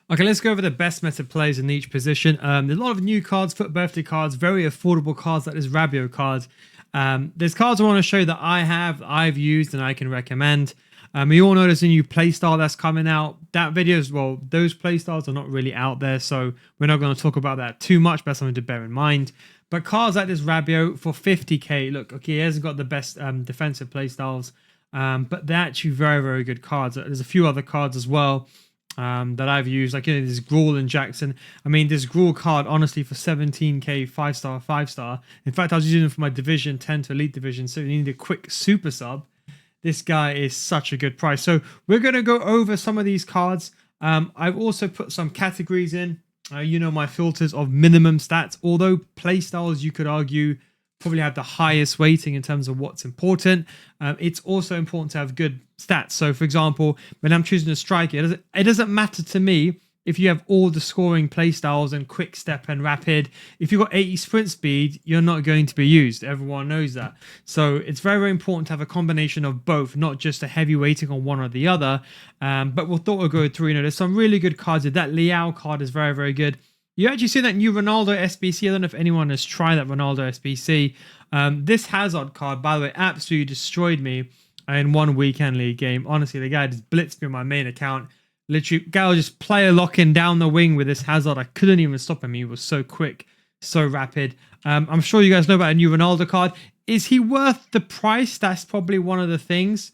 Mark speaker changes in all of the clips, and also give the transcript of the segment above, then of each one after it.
Speaker 1: Okay, let's go over the best meta plays in each position. There's a lot of new cards, foot birthday cards, very affordable cards like this Rabiot card. There's cards I want to show that I've used, and I can recommend. You all know there's a new playstyle that's coming out. That video as well, those playstyles are not really out there, so we're not going to talk about that too much, but that's something to bear in mind. But cards like this Rabiot for 50k, look, okay, he hasn't got the best defensive playstyles, but they're actually very, very good cards. There's a few other cards as well that I've used, like this Gruel and Jackson. I mean, this Gruel card, honestly, for 17k, 5-star, 5-star. In fact, I was using it for my Division 10 to Elite Division, so you need a quick super sub. This guy is such a good price. So we're going to go over some of these cards. I've also put some categories in. You know, my filters of minimum stats, although playstyles, you could argue, probably have the highest weighting in terms of what's important. It's also important to have good stats. So, for example, when I'm choosing a striker, it doesn't matter to me if you have all the scoring playstyles and quick step and rapid. If you've got 80 sprint speed, you're not going to be used. Everyone knows that. So it's very, very important to have a combination of both, not just a heavy weighting on one or the other. But we'll thought we'll go through. You know, there's some really good cards. That Leao card is very, very good. You actually see that new Ronaldo SBC. I don't know if anyone has tried that Ronaldo SBC. This Hazard card, by the way, absolutely destroyed me in one weekend league game. Honestly, the guy just blitzed me on my main account. Literally, guy was just player locking down the wing with this Hazard. I couldn't even stop him. He was so quick, so rapid. I'm sure you guys know about a new Ronaldo card. Is he worth the price? That's probably one of the things.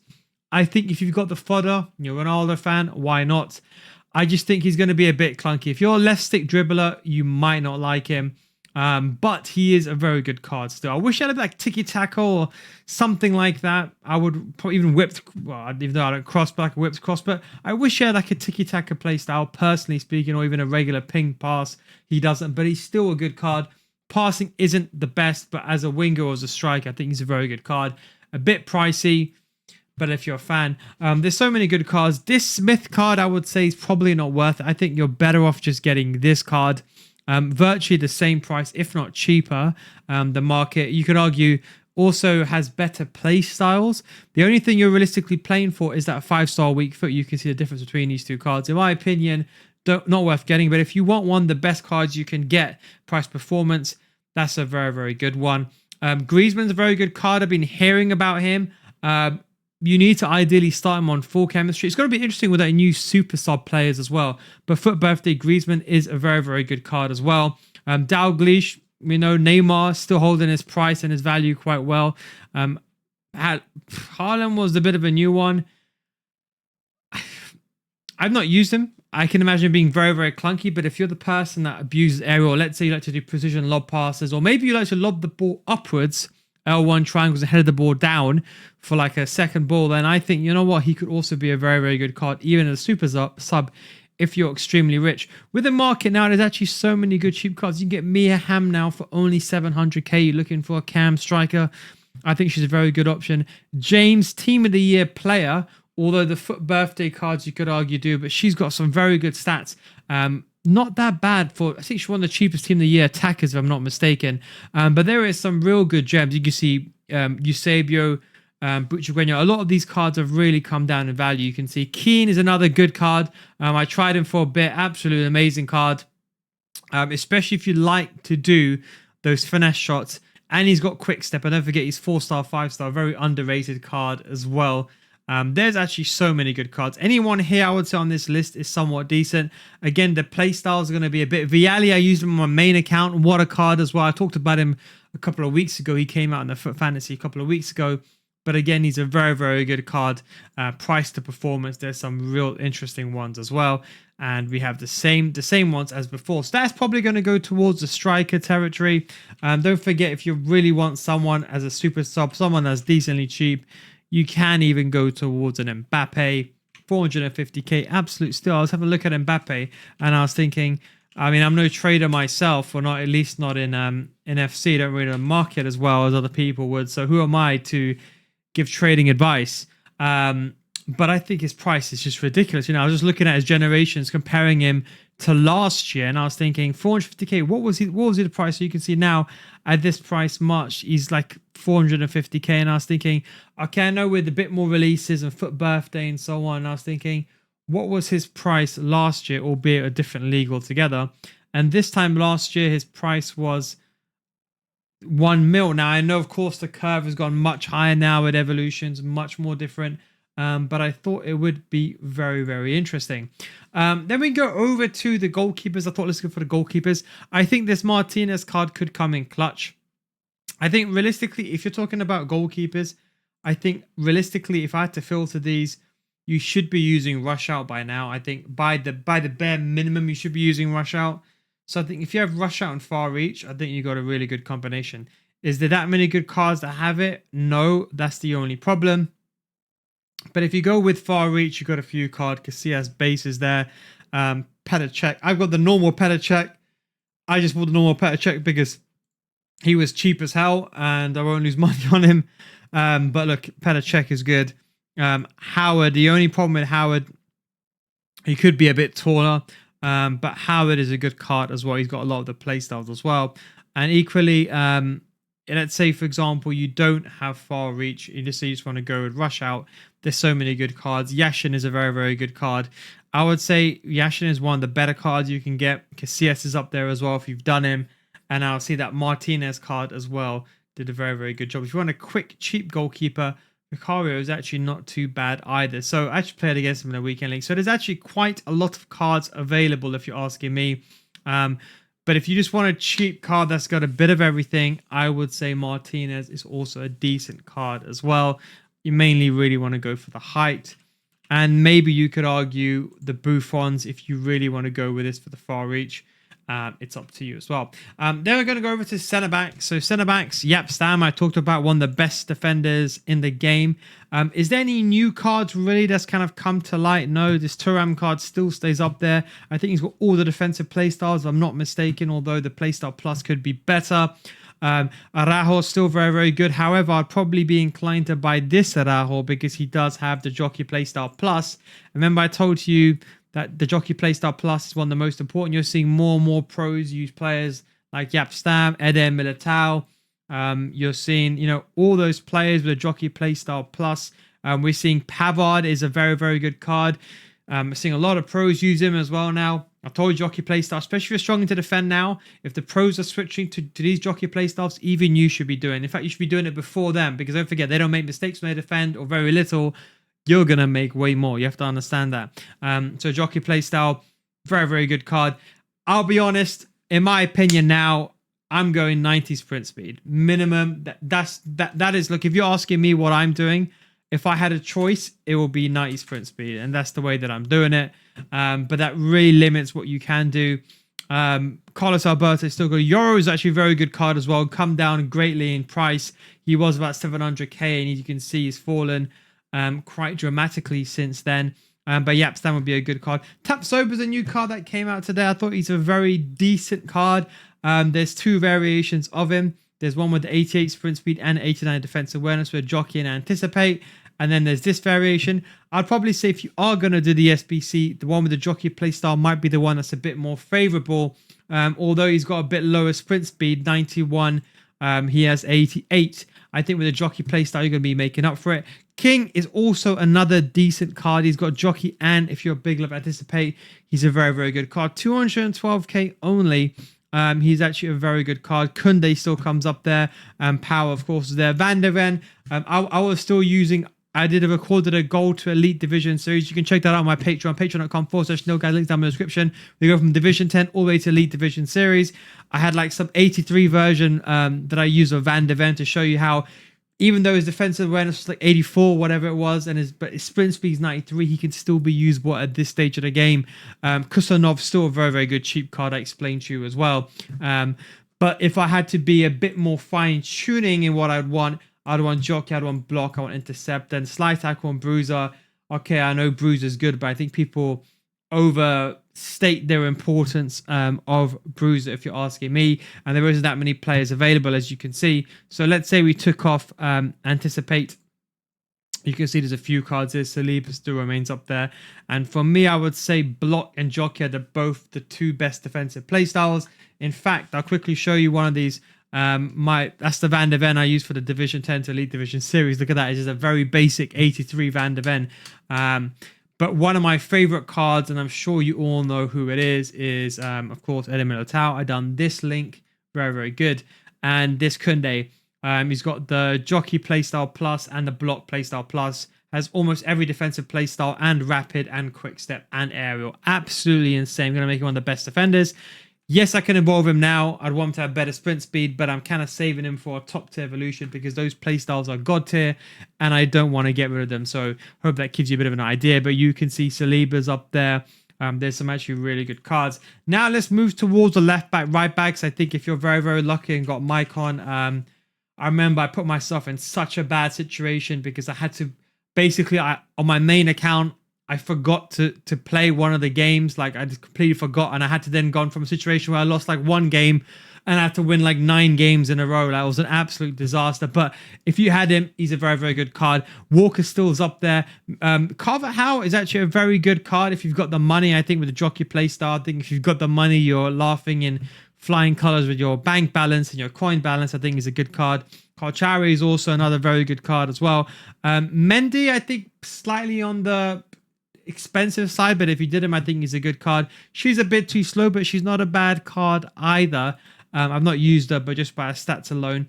Speaker 1: I think if you've got the fodder, you're a Ronaldo fan, why not? I just think he's going to be a bit clunky. If you're a left stick dribbler, you might not like him. But he is a very good card still. I wish I had like Tiki Taka or something like that. I would probably even whipped, well, even though I don't cross back, whipped cross, but I wish he had like a Tiki Taka play style, personally speaking, or even a regular ping pass. He doesn't, but he's still a good card. Passing isn't the best, but as a winger or as a striker, I think he's a very good card. A bit pricey, but if you're a fan, there's so many good cards. This Smith card, I would say, is probably not worth it. I think you're better off just getting this card. Virtually the same price, if not cheaper. The market, you could argue, also has better play styles. The only thing you're realistically playing for is that 5-star weak foot. You can see the difference between these two cards. In my opinion, not worth getting. But if you want one of the best cards you can get, price performance, that's a very, very good one. Griezmann's a very good card. I've been hearing about him. You need to ideally start him on full chemistry. It's going to be interesting with that new super sub players as well. But Foot Birthday Griezmann is a very, very good card as well. Dalglish, we know Neymar still holding his price and his value quite well. Haaland was a bit of a new one. I've not used him. I can imagine being very, very clunky. But if you're the person that abuses aerial, let's say you like to do precision lob passes, or maybe you like to lob the ball upwards, L1 triangles and head the ball down for like a second ball, then I think, you know what, he could also be a very, very good card, even as a super sub if you're extremely rich. With the market now, there's actually so many good cheap cards. You can get Mia Hamm now for only 700k. You're looking for a cam striker. I think she's a very good option. James, Team of the Year player, although the Foot Birthday cards you could argue do, but she's got some very good stats. Not that bad for, I think she's one of the cheapest Team of the Year attackers, if I'm not mistaken. But there is some real good gems. You can see Eusebio, Bucciagüeño. A lot of these cards have really come down in value. You can see Keane is another good card. I tried him for a bit. Absolutely amazing card. Especially if you like to do those finesse shots. And he's got quick step. And don't forget, he's 4-star, 5-star. Very underrated card as well. There's actually so many good cards. Anyone here I would say on this list is somewhat decent. Again, the play styles are going to be a bit. Vialli, I used him on my main account. What a card as well. I talked about him a couple of weeks ago. He came out in the Foot Fantasy a couple of weeks ago. But again, he's a very, very good card. Price to performance, there's some real interesting ones as well. And we have the same ones as before. So that's probably going to go towards the striker territory. Don't forget, if you really want someone as a super sub, someone that's decently cheap, you can even go towards an Mbappé, 450k, absolute steal. I was having a look at Mbappé and I was thinking, I mean, I'm no trader myself, or not, at least not in FC. Don't really market as well as other people would. So who am I to give trading advice? But I think his price is just ridiculous. You know, I was just looking at his generations, comparing him to last year, and I was thinking 450k. What was he the price? So you can see now at this price, March, he's like 450k, and I was thinking, okay, I know with a bit more releases and Foot Birthday and so on, and I was thinking, what was his price last year, albeit a different league altogether. And this time last year, his price was 1 mil. Now, I know, of course, the curve has gone much higher now with evolutions, much more different. But I thought it would be very, very interesting. Then we go over to the goalkeepers. I thought, let's go for the goalkeepers. I think this Martinez card could come in clutch. I think realistically, if you're talking about goalkeepers, I think realistically, if I had to filter these, you should be using Rush Out by now. I think by the bare minimum, you should be using Rush Out. So I think if you have Rush Out and Far Reach, I think you got a really good combination. Is there that many good cards that have it? No, that's the only problem. But if you go with Far Reach, you got a few cards. Casillas bases there. Petr. I've got the normal Petr. I just bought the normal Petr because he was cheap as hell and I won't lose money on him. But look, Petr is good. Howard, the only problem with Howard, he could be a bit taller. But Howard is a good card as well. He's got a lot of the playstyles as well. And equally, let's say, for example, you don't have Far Reach. You just want to go with Rush Out. There's so many good cards. Yashin is a very, very good card. I would say Yashin is one of the better cards you can get. Casillas is up there as well if you've done him. And I'll see that Martinez card as well did a very, very good job. If you want a quick, cheap goalkeeper, Vicario is actually not too bad either. So I actually played against him in a weekend league. So there's actually quite a lot of cards available if you're asking me. But if you just want a cheap card that's got a bit of everything, I would say Martinez is also a decent card as well. You mainly really want to go for the height. And maybe you could argue the Buffons if you really want to go with this for the Far Reach. It's up to you as well. Then we're going to go over to centre backs. So centre backs, Jaap Stam, I talked about one of the best defenders in the game. Is there any new cards really that's kind of come to light? No, this Thuram card still stays up there. I think he's got all the defensive playstyles, if I'm not mistaken, although the playstyle plus could be better. Araujo still very, very good. However, I'd probably be inclined to buy this Araujo because he does have the Jockey Playstyle Plus. Remember, I told you that the Jockey Playstyle Plus is one of the most important. You're seeing more and more pros use players like Jaap Stam, Eder Militao. You're seeing, all those players with a Jockey Playstyle Plus. We're seeing Pavard is a very, very good card. We're seeing a lot of pros use him as well now. I told you Jockey Playstyle, especially if you're struggling to defend now. If the pros are switching to these Jockey Playstyles, even you should be doing. In fact, you should be doing it before them because don't forget, they don't make mistakes when they defend or very little. You're going to make way more. You have to understand that. So Jockey Playstyle, very, very good card. I'll be honest, in my opinion now, I'm going 90 sprint speed. Minimum. That is, look, if you're asking me what I'm doing, if I had a choice, it will be 90 sprint speed. And that's the way that I'm doing it. But that really limits what you can do. Carlos Alberto still got Euro is actually a very good card as well. Come down greatly in price. He was about 700k and you can see he's fallen quite dramatically since then. But Jaap Stam would be a good card. Tapsoba's a new card that came out today. I thought he's a very decent card. There's two variations of him. There's one with the 88 sprint speed and 89 defense awareness with Jockey and Anticipate. And then there's this variation. I'd probably say if you are going to do the SBC, the one with the Jockey playstyle might be the one that's a bit more favorable. Although he's got a bit lower sprint speed, 91. He has 88. I think with the Jockey playstyle, you're going to be making up for it. King is also another decent card. He's got Jockey and if you're a big love Anticipate, he's a very, very good card. 212k only. He's actually a very good card. Kunde still comes up there. Power, of course, is there. Van der Ven, I was still using... I did recorded a Gold to Elite Division series. You can check that out on my Patreon, patreon.com/nilguys, links down in the description. We go from Division 10 all the way to Elite Division series. I had like some 83 version that I use of Van der Ven to show you how, even though his defensive awareness was like 84, whatever it was, and his sprint speed is 93, he can still be usable at this stage of the game. Kusanov, still a very, very good cheap card I explained to you as well. But if I had to be a bit more fine-tuning in what I'd want Jockey, I'd want Block, I want Intercept, then Slide Tackle and Bruiser. Okay, I know Bruiser's good, but I think people overstate their importance of Bruiser if you're asking me, and there isn't that many players available as you can see. So let's say we took off Anticipate. You can see there's a few cards here. Saliba still remains up there. And for me, I would say Block and Jockey are both the two best defensive playstyles. In fact, I'll quickly show you one of these. That's the Van der Ven I use for the Division 10 to Elite Division series. Look at that. It's just a very basic 83 Van der Ven. But one of my favorite cards, and I'm sure you all know who it is of course Eder Militao. I done this link, very very good, and this Kunde. He's got the jockey playstyle plus and the block playstyle plus. Has almost every defensive playstyle and rapid and quick step and aerial. Absolutely insane. I'm gonna make him one of the best defenders. Yes, I can evolve him now. I'd want him to have better sprint speed, but I'm kind of saving him for a top tier evolution because those playstyles are god tier and I don't want to get rid of them. So hope that gives you a bit of an idea, but you can see Saliba's up there. There's some actually really good cards. Now let's move towards the left back, right backs. I think if you're very, very lucky and got Mike on, I remember I put myself in such a bad situation because I had to basically, on my main account, I forgot to play one of the games. Like I just completely forgot, and I had to then gone from a situation where I lost like one game and I had to win like 9 games in a row. That was an absolute disaster. But if you had him, he's a very, very good card. Walker Still's up there. Carver Howe is actually a very good card if you've got the money. I think with the jockey playstyle, I think if you've got the money, you're laughing in flying colors with your bank balance and your coin balance. I think is a good card. Karchari is also another very good card as well. Mendy, I think slightly on the expensive side, but if you did him, I think he's a good card. She's a bit too slow, but she's not a bad card either. I've not used her, but just by her stats alone.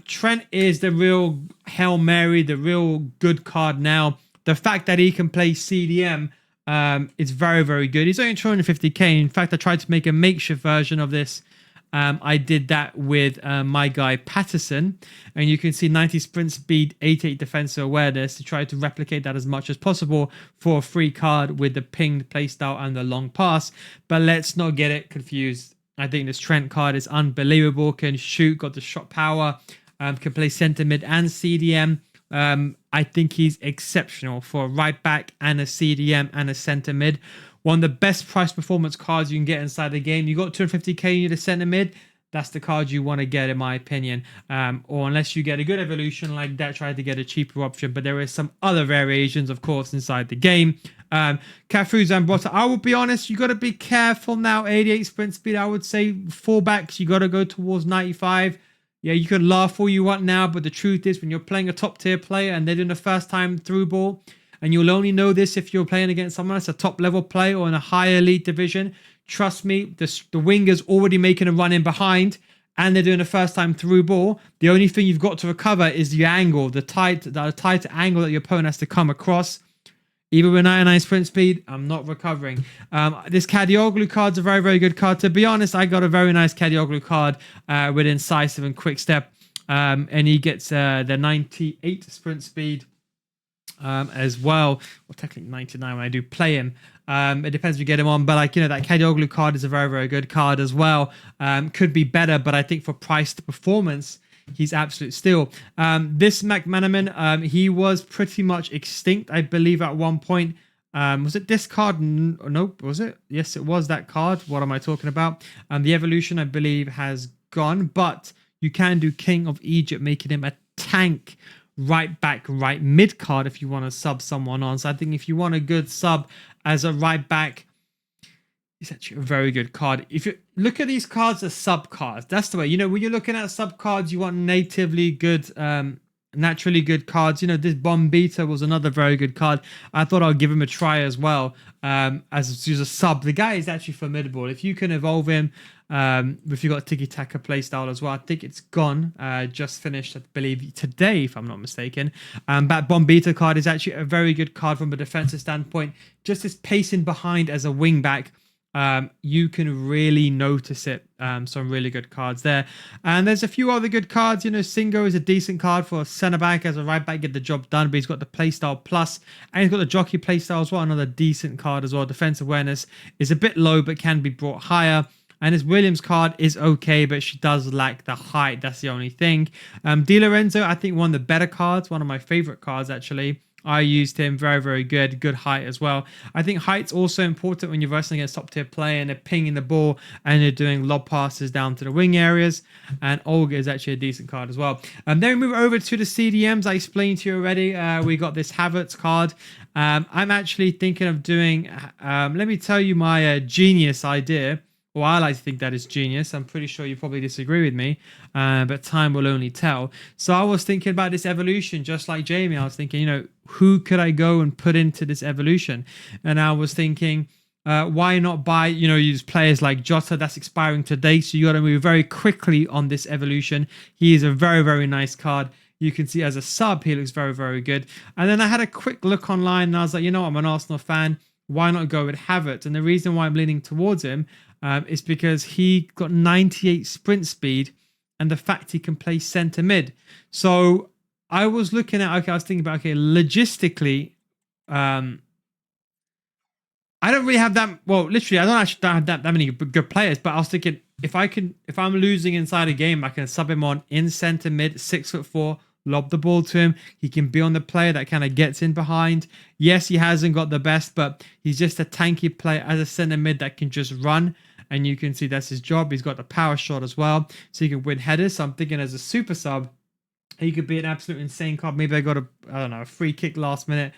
Speaker 1: Trent is the real Hail Mary, the real good card now. The fact that he can play CDM is very, very good. He's only 250k. In fact, I tried to make a makeshift version of this. I did that with my guy Patterson, and you can see 90 sprint speed, 88 defensive awareness to try to replicate that as much as possible for a free card with the pinged playstyle and the long pass. But let's not get it confused. I think this Trent card is unbelievable. Can shoot, got the shot power, can play centre mid and CDM. I think he's exceptional for a right back and a CDM and a centre mid. One of the best price performance cards you can get inside the game. You got 250k, you need a centre mid. That's the card you want to get, in my opinion. Or unless you get a good evolution like that, try to get a cheaper option. But there is some other variations, of course, inside the game. Cafu Zambrotta, I will be honest, you got to be careful now. 88 sprint speed, I would say. Fullbacks, you got to go towards 95. Yeah, you can laugh all you want now, but the truth is when you're playing a top tier player and they're doing a first time through ball, and you'll only know this if you're playing against someone that's a top level player or in a higher elite division. Trust me, the winger's already making a run in behind and they're doing a first time through ball. The only thing you've got to recover is the angle, the tight angle that your opponent has to come across. Even with 99 sprint speed, I'm not recovering. This Kadioglu card's a very, very good card. To be honest, I got a very nice Kadioglu card with incisive and quick step. And he gets the 98 sprint speed as well. Well, technically 99 when I do play him. It depends if you get him on, but like, you know, that Kadioglu card is a very, very good card as well. Could be better, but I think for price to performance, he's absolute steal. This McManaman, he was pretty much extinct, I believe, at one point. Was it this card? Nope, was it? Yes, it was that card. What am I talking about? The evolution, I believe, has gone, but you can do King of Egypt, making him a tank right back, right mid card if you want to sub someone on. So I think if you want a good sub as a right back, it's actually a very good card. If you look at these cards as sub cards, that's the way. You know, when you're looking at sub cards, you want natively good, naturally good cards. You know, this Bombita was another very good card. I thought I'll give him a try as well. As a sub, the guy is actually formidable. If you can evolve him, if you got Tiki Taka playstyle as well, I think it's gone. Just finished, I believe, today, if I'm not mistaken. That Bombita card is actually a very good card from a defensive standpoint. Just his pacing behind as a wing back. You can really notice it. Some really good cards there. And there's a few other good cards. You know, Singo is a decent card for a centre back. As a right back, get the job done. But he's got the playstyle plus, and he's got the jockey playstyle as well. Another decent card as well. Defense awareness is a bit low, but can be brought higher. And his Williams card is okay, but she does lack the height. That's the only thing. Di Lorenzo, I think one of the better cards. One of my favorite cards, actually. I used him. Very, very good. Good height as well. I think height's also important when you're wrestling against top tier play and they're pinging the ball and they're doing lob passes down to the wing areas. And Olga is actually a decent card as well. And then we move over to the CDMs. I explained to you already. We got this Havertz card. I'm actually thinking of doing... let me tell you my genius idea. or I like to think that is genius. I'm pretty sure you probably disagree with me, but time will only tell. So I was thinking about this evolution, just like Jamie. I was thinking, who could I go and put into this evolution? And I was thinking, why not buy, use players like Jota that's expiring today. So you got to move very quickly on this evolution. He is a very, very nice card. You can see as a sub, he looks very, very good. And then I had a quick look online and I was like, I'm an Arsenal fan. Why not go with Havertz? And the reason why I'm leaning towards him is because he got 98 sprint speed and the fact he can play centre mid. So I was looking at, I was thinking about, logistically, I don't really have that. Well, literally, I don't actually have that many good players. But I was thinking, if I'm losing inside a game, I can sub him on in centre mid, 6'4", lob the ball to him. He can be on the player that kind of gets in behind. Yes, he hasn't got the best, but he's just a tanky player as a centre mid that can just run. And you can see that's his job. He's got the power shot as well, so he can win headers. So I'm thinking as a super sub, he could be an absolute insane card. Maybe I got a free kick last minute.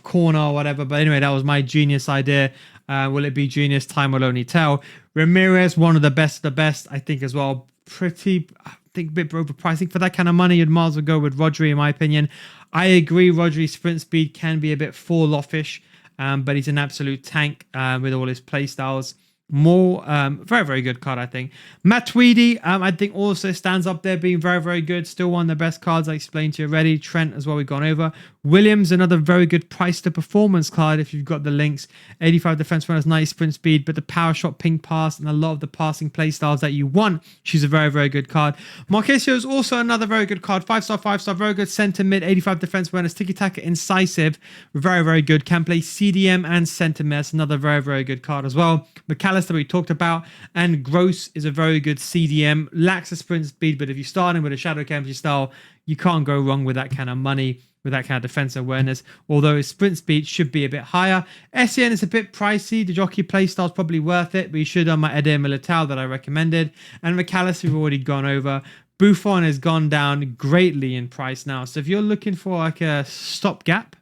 Speaker 1: Corner or whatever, but anyway, that was my genius idea. Will it be genius? Time will only tell. Ramirez, one of the best I think as well. I think a bit overpriced. I think for that kind of money, you'd might as well go with Rodri, in my opinion. I agree, Rodri's sprint speed can be a bit fall offish, but he's an absolute tank with all his play styles. More very, very good card, I think. Matuidi, I think also stands up there being very, very good. Still one of the best cards I explained to you already. Trent as well, we've gone over. Williams, another very good price to performance card if you've got the links. 85 defense runners, 90 sprint speed, but the power shot, ping pass, and a lot of the passing play styles that you want. She's a very, very good card. Marquesio is also another very good card. 5-star, very good center mid, 85 defense runners, tiki-taka, incisive, very, very good. Can play CDM and center mid. That's another very, very good card as well. McAllister we talked about, and Gross is a very good CDM. Lacks a sprint speed, but if you're starting with a shadow chemistry style, you can't go wrong with that kind of money, with that kind of defense awareness, although his sprint speed should be a bit higher. SEN is a bit pricey. The jockey playstyle is probably worth it, but you should on my Eder Militao that I recommended. And McAllister we've already gone over. Buffon has gone down greatly in price now. So if you're looking for like a stopgap,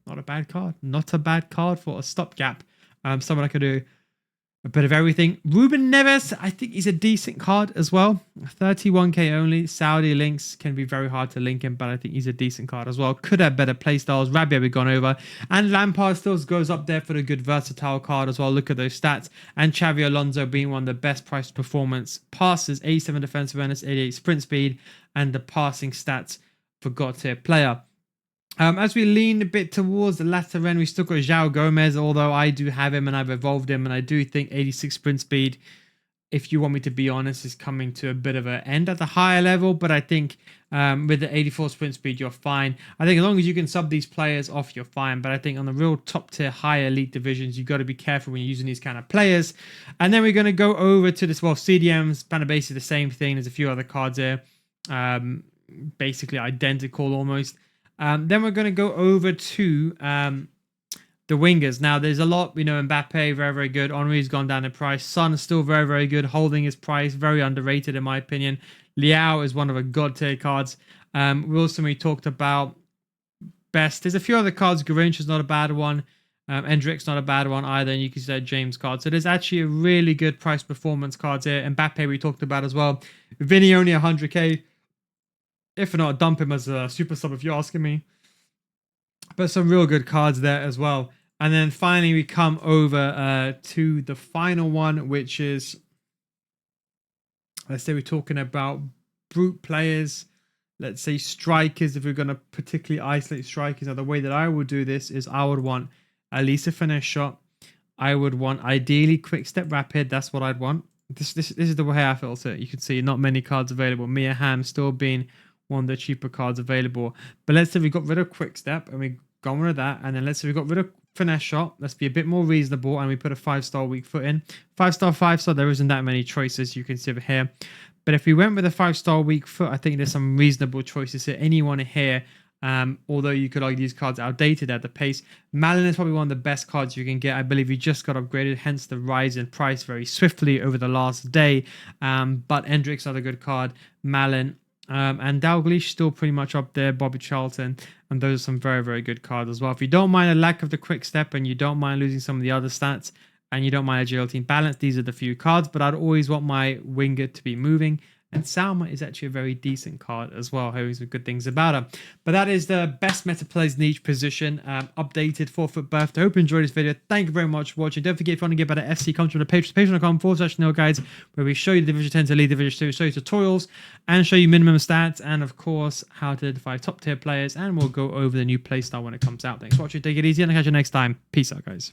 Speaker 1: not a bad card. Not a bad card for a stopgap. Someone I could do a bit of everything. Ruben Neves, I think he's a decent card as well. 31k only. Saudi links can be very hard to link him, but I think he's a decent card as well. Could have better playstyles. Rabiot we've gone over. And Lampard still goes up there for the good versatile card as well. Look at those stats. And Xavi Alonso being one of the best price performance passes. 87 defensive awareness, 88 sprint speed, and the passing stats for God tier player. As we lean a bit towards the latter end, we still got João Gomez, although I do have him and I've evolved him, and I do think 86 sprint speed, if you want me to be honest, is coming to a bit of an end at the higher level, but I think with the 84 sprint speed, you're fine. I think as long as you can sub these players off, you're fine, but I think on the real top tier, high elite divisions, you've got to be careful when you're using these kind of players. And then we're going to go over to this, well, CDM's kind of basically the same thing. There's a few other cards here, basically identical almost. Then we're going to go over to the wingers. Now, there's a lot. We know Mbappé, very, very good. Henry's gone down in price. Son is still very, very good, holding his price. Very underrated, in my opinion. Liao is one of the god tier cards. Wilson, we talked about. Best. There's a few other cards. Garinch is not a bad one. Endrick's not a bad one either. And you can see that James card. So there's actually a really good price performance cards here. Mbappé, we talked about as well. Vinny only 100k. If not, dump him as a super sub if you're asking me. But some real good cards there as well. And then finally we come over to the final one, which is, let's say we're talking about brute players. Let's say strikers, if we're going to particularly isolate strikers. Now, the way that I would do this is I would want at least a finesse shot. I would want ideally quick step rapid. That's what I'd want. This is the way I filter it. You can see not many cards available. Mia Hamm still being one of the cheaper cards available. But let's say we got rid of quick step and we gone rid of that. And then let's say we got rid of finesse shot. Let's be a bit more reasonable and we put a 5-star weak foot in. 5-star, 5-star, there isn't that many choices you can see over here. But if we went with a 5-star weak foot, I think there's some reasonable choices here. Anyone here, although you could argue these cards are outdated at the pace. Malin is probably one of the best cards you can get. I believe he just got upgraded, hence the rise in price very swiftly over the last day. But Endrick's not a good card. Malin. And Dalglish still pretty much up there, Bobby Charlton, and those are some very, very good cards as well. If you don't mind a lack of the quick step and you don't mind losing some of the other stats, and you don't mind agility and balance, these are the few cards. But I'd always want my winger to be moving. And Salma is actually a very decent card as well, having some good things about her. But that is the best meta plays in each position, updated for FUT Birthday. Hope you enjoyed this video. Thank you very much for watching. Don't forget, if you want to get better FC, come to the page, patreon.com/Neil Guides, where we show you Division 10 to League Division 2, show you tutorials, and show you minimum stats, and of course, how to identify top tier players. And we'll go over the new playstyle when it comes out. Thanks for watching. Take it easy, and I'll catch you next time. Peace out, guys.